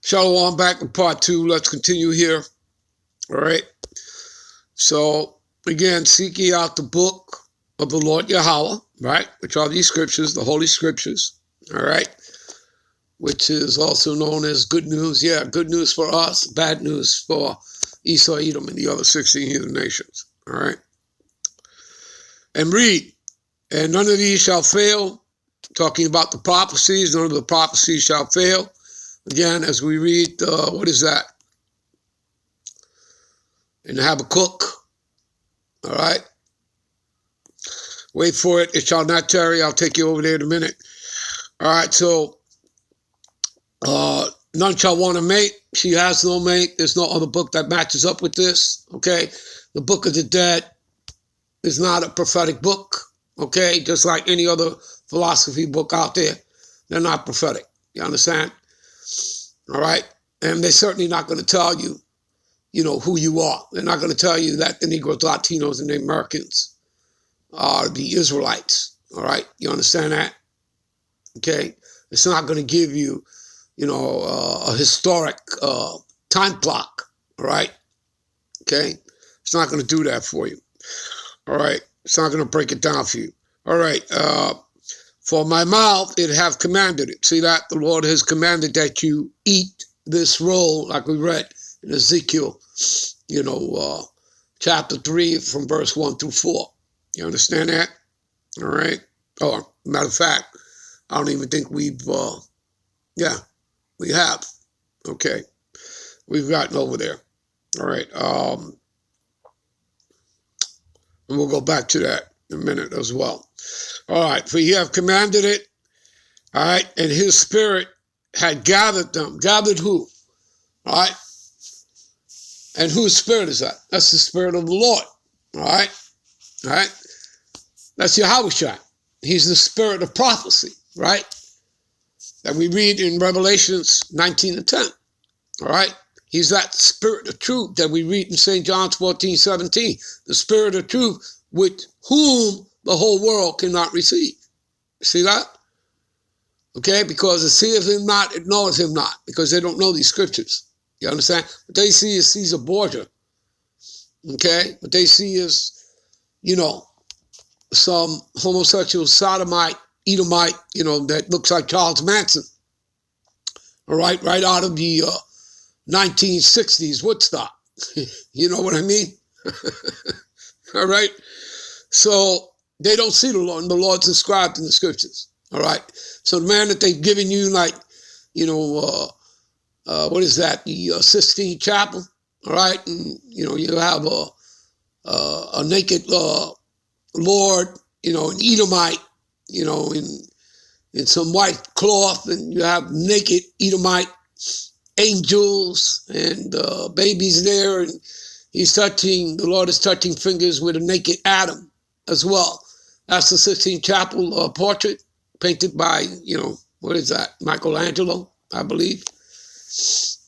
Shalom, back with part 2. Let's continue here. All right. So, again, seek ye out the book of the Lord Yahweh, right? Which are these scriptures, the Holy Scriptures. All right. Which is also known as good news. Yeah, good news for us, bad news for Esau, Edom, and the other 16 heathen nations. All right. And read. And none of these shall fail. Talking about the prophecies, none of the prophecies shall fail. Again, as we read, what is that? In Habakkuk, all right? Wait for it. It shall not tarry. I'll take you over there in a minute. All right, so none shall want a mate. She has no mate. There's no other book that matches up with this, okay? The Book of the Dead is not a prophetic book, okay? Just like any other philosophy book out there. They're not prophetic. You understand? All right? And they're certainly not going to tell you, who you are. They're not going to tell you that the Negroes, Latinos, and the Americans are the Israelites. All right? You understand that? Okay? It's not going to give you, a historic time clock. All right? Okay? It's not going to do that for you. All right? It's not going to break it down for you. All right. For my mouth, it have commanded it. See that? The Lord has commanded that you eat this roll, like we read in Ezekiel, chapter 3 from verse 1 through 4. You understand that? All right. Oh, matter of fact, I don't even think we have. Okay. We've gotten over there. All right. And we'll go back to that in a minute as well. All right. For you have commanded it. All right. And his spirit had gathered them. Gathered who? All right. And whose spirit is that? That's the spirit of the Lord. All right. All right. That's Yahushua. He's the spirit of prophecy, right? That we read in Revelations 19 and 10. All right. He's that spirit of truth that we read in St. John 14:17. The spirit of truth with whom the whole world cannot receive. See that? Okay. Because it seeth him not, it knoweth him not. Because they don't know these scriptures. You understand? What they see is Caesar Borgia. Okay? What they see is, some homosexual sodomite, Edomite, that looks like Charles Manson. All right? Right out of the 1960s Woodstock. You know what I mean? All right? So they don't see the Lord, and the Lord's described in the scriptures. All right? So the man that they've given you, like, what is that? The Sistine Chapel, all right? And, you have a naked Lord, an Edomite, in some white cloth, and you have naked Edomite angels and babies there, and the Lord is touching fingers with a naked Adam as well. That's the Sistine Chapel portrait painted by, what is that? Michelangelo, I believe.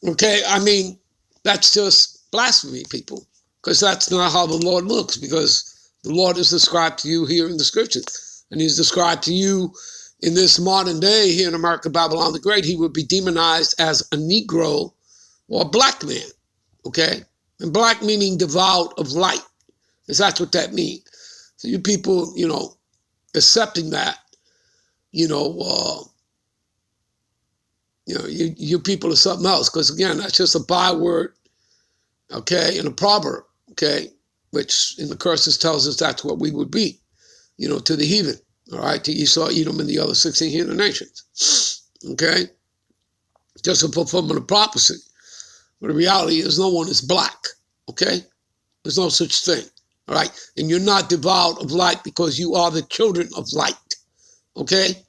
Okay, I mean, that's just blasphemy, people, because that's not how the Lord looks, because the Lord is described to you here in the scriptures, and he's described to you in this modern day here in America, Babylon the Great. He would be demonized as a Negro or a black man, okay? And black meaning devoid of light, because that's what that means. So you people, accepting that, you people are something else, because again, that's just a byword, okay, and a proverb, okay, which in the curses tells us that's what we would be, to the heathen, all right, to Esau, Edom, and the other 16 heathen nations, okay, just a fulfillment of prophecy. But the reality is no one is black, okay, there's no such thing, all right, and you're not devoid of light because you are the children of light, okay.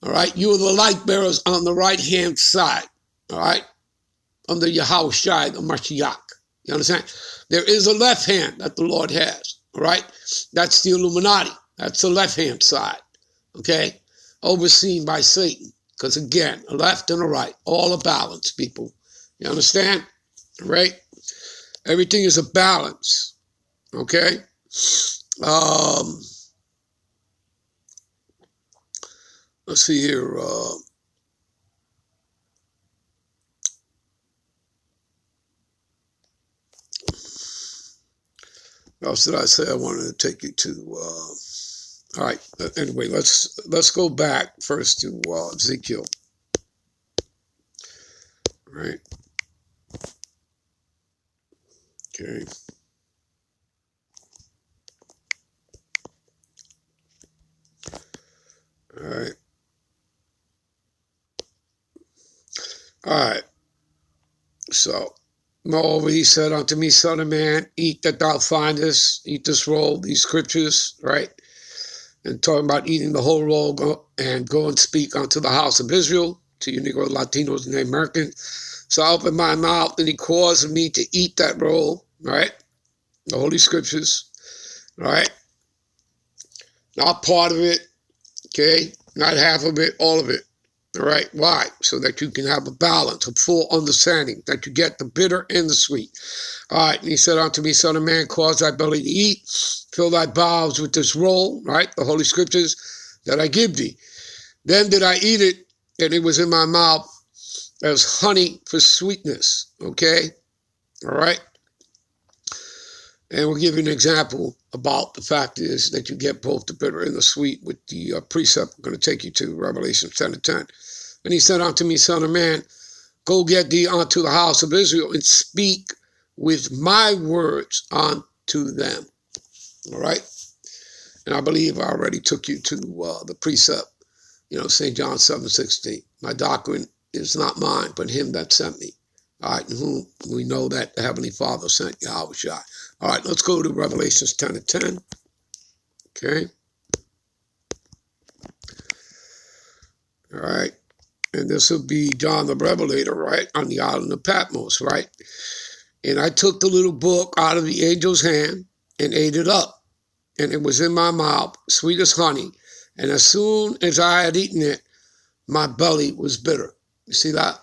All right, you are the light bearers on the right-hand side, all right, under Yahushua, the Mashiach. You understand? There is a left hand that the Lord has, all right? That's the Illuminati. That's the left-hand side, okay? Overseen by Satan. Because again, a left and a right, all a balance, people. You understand? All right? Everything is a balance, okay? Let's see here. What else did I say I wanted to take you to? All right. Anyway, let's go back first to Ezekiel. All right. Okay. All right. All right. So, moreover, he said unto me, Son of man, eat that thou findest, eat this roll, these scriptures, right? And talking about eating the whole roll, go and speak unto the house of Israel, to you Negro, Latinos, and Americans. So I opened my mouth, and he caused me to eat that roll, right? The Holy Scriptures, right? Not part of it, okay? Not half of it, all of it. All right, why? So that you can have a balance, a full understanding, that you get the bitter and the sweet. All right, and he said unto me, Son of man, cause thy belly to eat, fill thy bowels with this roll, right, the Holy Scriptures that I give thee. Then did I eat it, and it was in my mouth as honey for sweetness, okay? All right? And we'll give you an example about the fact is that you get both the bitter and the sweet with the precept I'm going to take you to, Revelation 10:10. And he said unto me, Son of man, go get thee unto the house of Israel and speak with my words unto them. All right? And I believe I already took you to the precept, St. John 7:16. My doctrine is not mine, but him that sent me. All right, and whom we know that the Heavenly Father sent Yahweh Shai. All right, let's go to Revelations 10:10. Okay. All right. And this will be John the Revelator, right, on the island of Patmos, right? And I took the little book out of the angel's hand and ate it up. And it was in my mouth, sweet as honey. And as soon as I had eaten it, my belly was bitter. You see that?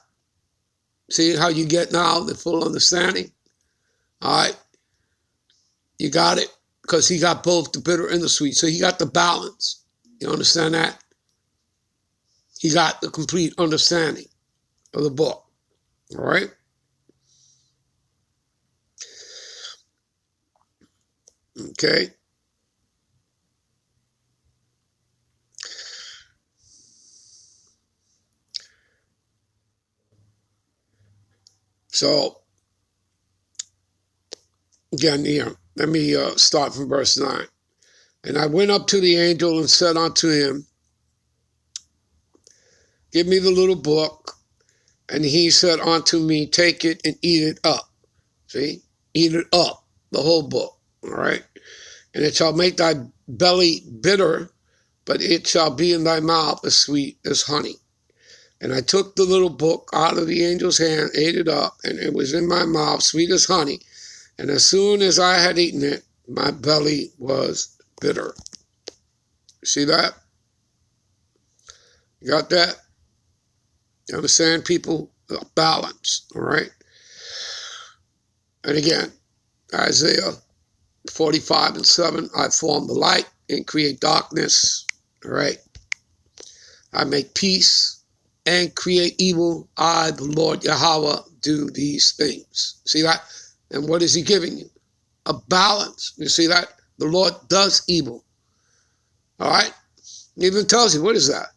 See how you get now the full understanding? All right. You got it? Because he got both the bitter and the sweet. So he got the balance. You understand that? He got the complete understanding of the book. All right? Okay. So, again, here, let me start from verse 9. And I went up to the angel and said unto him, give me the little book. And he said unto me, take it and eat it up. See? Eat it up, the whole book. All right? And it shall make thy belly bitter, but it shall be in thy mouth as sweet as honey. And I took the little book out of the angel's hand, ate it up, and it was in my mouth sweet as honey. And as soon as I had eaten it, my belly was bitter. See that? You got that? You understand, people? Balance, all right? And again, Isaiah 45:7, I form the light and create darkness, all right? I make peace and create evil. I, the Lord Yahweh, do these things. See that? And what is he giving you? A balance. You see that? The Lord does evil. All right? He even tells you, what is that?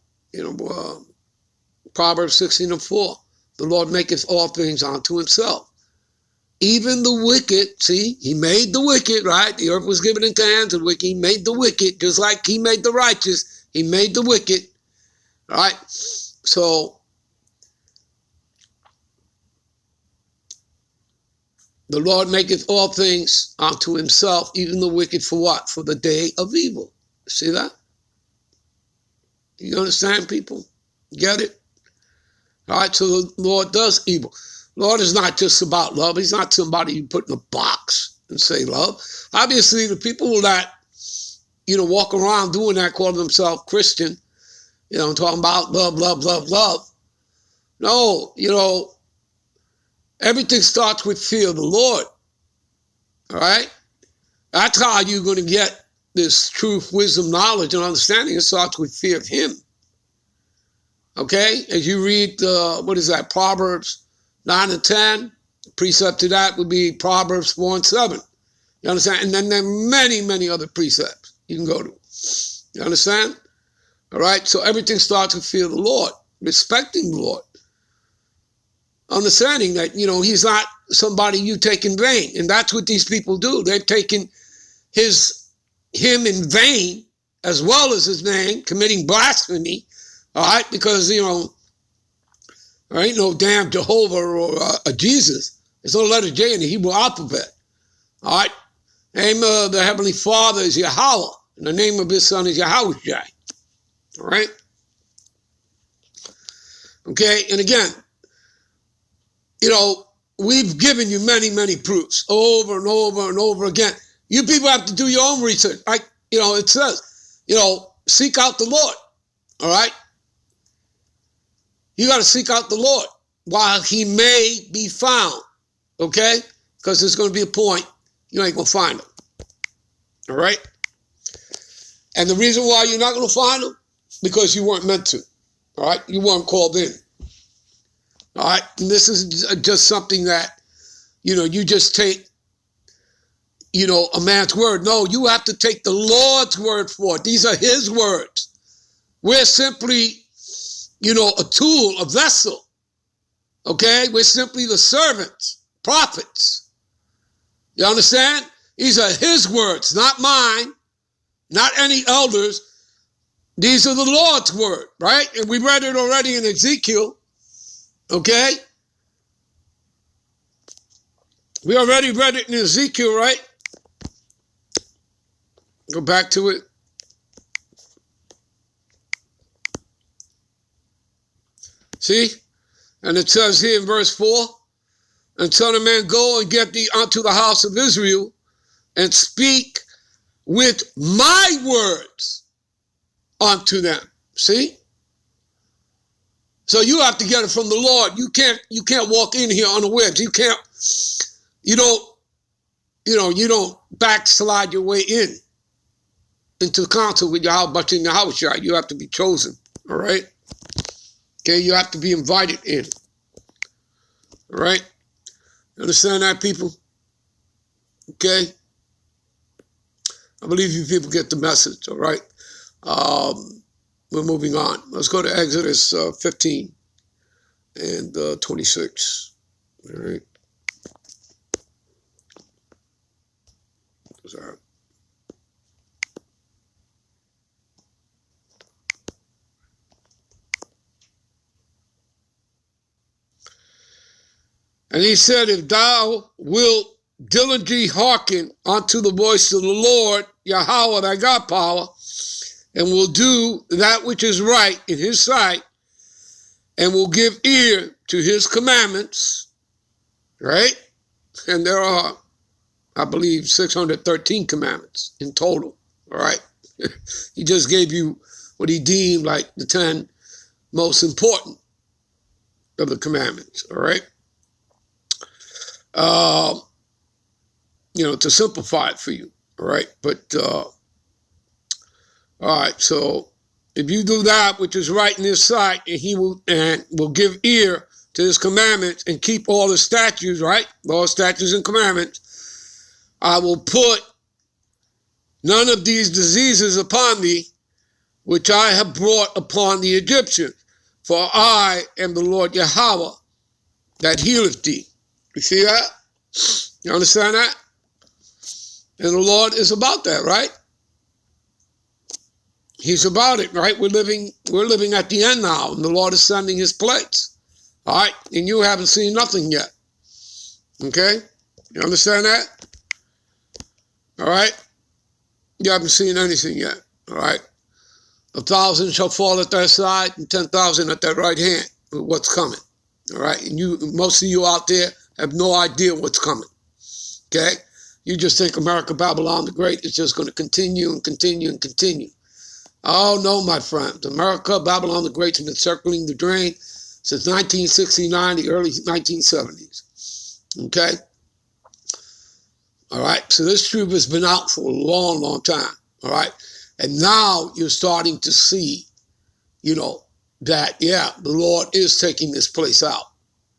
Proverbs 16:4. The Lord maketh all things unto himself. Even the wicked, see, he made the wicked, right? The earth was given into hands of the wicked. He made the wicked, just like he made the righteous. He made the wicked, right? So, the Lord maketh all things unto himself, even the wicked for what? For the day of evil. See that? You understand, people? Get it? All right, so the Lord does evil. Lord is not just about love. He's not somebody you put in a box and say love. Obviously, the people that, walk around doing that, call themselves Christian, talking about love, love, love, love. No, everything starts with fear of the Lord. All right? That's how you're going to get this truth, wisdom, knowledge, and understanding. It starts with fear of him. Okay? As you read, Proverbs 9 and 10. The precept to that would be Proverbs 4 and 7. You understand? And then there are many, many other precepts you can go to. You understand? All right? So everything starts with fear of the Lord, respecting the Lord. Understanding that, he's not somebody you take in vain. And that's what these people do. They've taken him in vain, as well as his name, committing blasphemy, all right? Because, there ain't no damn Jehovah or a Jesus. There's no letter J in the Hebrew alphabet, all right? The name of the Heavenly Father is Yahweh, and the name of his Son is Yahweh, all right? Okay, and again, we've given you many, many proofs over and over and over again. You people have to do your own research. Like, it says, seek out the Lord, all right? You got to seek out the Lord while he may be found, okay? Because there's going to be a point you ain't going to find him, all right? And the reason why you're not going to find him, because you weren't meant to, all right? You weren't called in, all right? And this is just something that, you just take, a man's word. No, you have to take the Lord's word for it. These are his words. We're simply, a tool, a vessel. Okay? We're simply the servants, prophets. You understand? These are his words, not mine, not any elders. These are the Lord's word, right? And we read it already in Ezekiel. Okay? We already read it in Ezekiel, right? Go back to it. See? And it says here in verse 4, and son of man, go and get thee unto the house of Israel and speak with my words unto them. See? So you have to get it from the Lord. You can't walk in here unawares. You don't backslide your way into counsel with Yahweh, but in the house, you have to be chosen. All right? Okay, you have to be invited in. All right? You understand that, people? Okay? I believe you people get the message, all right? We're moving on. Let's go to Exodus 15 and 26. All right? Sorry. And he said, if thou wilt diligently hearken unto the voice of the Lord, Yahweh, thy God power, and will do that which is right in his sight, and will give ear to his commandments, right? And there are, I believe, 613 commandments in total, all right? He just gave you what he deemed like the 10 most important of the commandments, all right? To simplify it for you, all right? But, all right, so if you do that which is right in his sight, and he will give ear to his commandments and keep all the statutes, right? Laws, statutes, and commandments, I will put none of these diseases upon thee, which I have brought upon the Egyptians. For I am the Lord Yahweh that healeth thee. You see that? You understand that? And the Lord is about that, right? He's about it, right? We're living at the end now, and the Lord is sending his plagues. All right? And you haven't seen nothing yet. Okay? You understand that? All right? You haven't seen anything yet. All right? 1,000 shall fall at thy side, and 10,000 at thy right hand. What's coming? All right? And most of you out there have no idea what's coming. Okay? You just think America, Babylon the Great is just going to continue and continue and continue. Oh, no, my friends. America, Babylon the Great has been circling the drain since 1969, the early 1970s. Okay? All right? So this truth has been out for a long, long time. All right? And now you're starting to see, that, the Lord is taking this place out.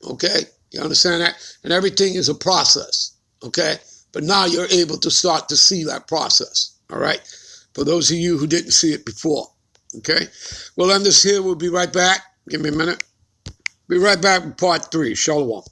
Okay? You understand that? And everything is a process. Okay? But now you're able to start to see that process, all right? For those of you who didn't see it before, okay? We'll end this here. We'll be right back. Give me a minute. Be right back with part 3. Shalom.